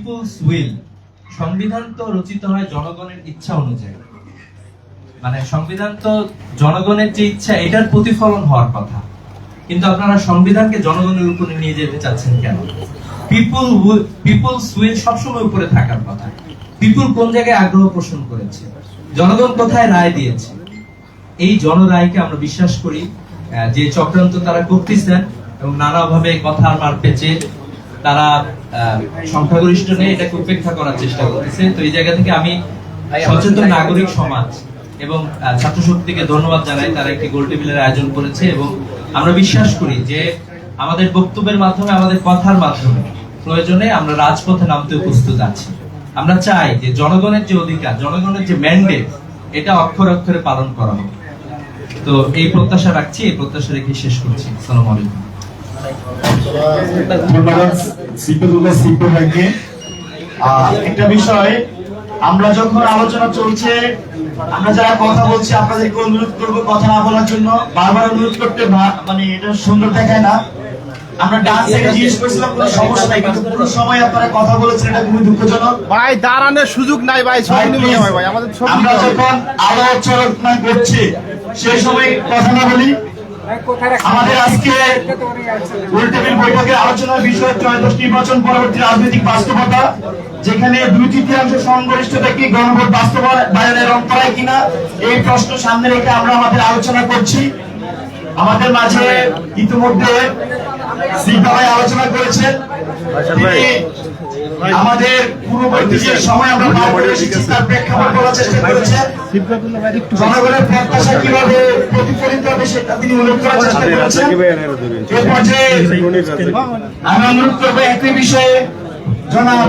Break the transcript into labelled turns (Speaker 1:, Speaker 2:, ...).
Speaker 1: People's will, সংবিধান তো রচিত হয় জনগণের ইচ্ছা অনুযায়ী, মানে সংবিধান তো জনগণের যে ইচ্ছা এটার প্রতিফলন হওয়ার কথা, কিন্তু আপনারা সংবিধানকে জনগণের উপরে নিয়ে যেতে চাচ্ছেন কেন? পিপলস উইল সবসময় উপরে থাকার কথা। পিপল কোন জায়গায় আগ্রহ পোষণ করেছে, জনগণ কোথায় রায় দিয়েছে, এই জনরায়কে আমরা বিশ্বাস করি। যে চক্রান্ত তারা করতেছেন এবং নানাভাবে কথার মার পেঁচে তারা সংখ্যাগরিষ্ঠ নিয়ে এটাকে উপেক্ষা করার চেষ্টা করতেছে। তো এই জায়গা থেকে আমি সচেতন নাগরিক সমাজ এবং ছাত্র শক্তিকে ধন্যবাদ জানাই, তারা একটি গোল টেবিলের আয়োজন করেছে এবং আমরা বিশ্বাস করি যে আমাদের বক্তব্যের মাধ্যমে, আমাদের কথার মাধ্যমে প্রয়োজনে আমরা রাজপথে নামতে প্রস্তুত আছি। আমরা চাই যে জনগণের যে অধিকার, জনগণের যে ম্যান্ডেট, এটা অক্ষরে অক্ষরে পালন করা হোক। তো এই প্রত্যাশা রাখছি, এই প্রত্যাশা রেখে শেষ করছি। আসসালামু আলাইকুম।
Speaker 2: ধন্যবাদ সিপিএল ভাইকে। একটা বিষয়, আমরা যখন আলোচনা চলছে, আমরা যারা কথা বলছি আপনাদেরকে অনুরোধ করবো কথা না বলার জন্য। বারবার অনুরোধ করতে মানে এটা সুন্দর দেখায় না। আমরা ডান সাইডে জিজ্ঞেস করেছিলাম কোনো সমস্যা নাই, কিন্তু পুরো সময় আপনারা কথা বলেছেন, এটা খুবই দুঃখজনক।
Speaker 3: ভাই দাঁড়ানোর সুযোগ নাই ভাই, আমাদের
Speaker 2: আমরা যখন আলোচনা করছি সেই সময় কথা না বলি। আমাদের আজকে গোলটেবিল বৈঠকের আলোচনার বিষয় ত্রয়োদশ নির্বাচন পরবর্তী রাজনৈতিক বাস্তবতা, যেখানে 2/3 সংখ্যাগরিষ্ঠতা কি গণভোট বাস্তবায়নের অন্তরায় কিনা, এই প্রশ্ন সামনে রেখে আমরা আমাদের আলোচনা করছি। আমাদের মাঝে ইতিমধ্যে সিপাই আলোচনা করেছেন, আমাদের পূর্ববর্তী যে সময় আমরা পার করে এসেছি তার প্রেক্ষাপট বলার চেষ্টা করেছেন। জনগণের প্রত্যাশা কিভাবে প্রতিফলিত হবে সেটা তিনি উল্লেখ করার চেষ্টা করেছেন। এ পর্যায়ে আমি অনুরোধ করবো একই বিষয়ে জনাব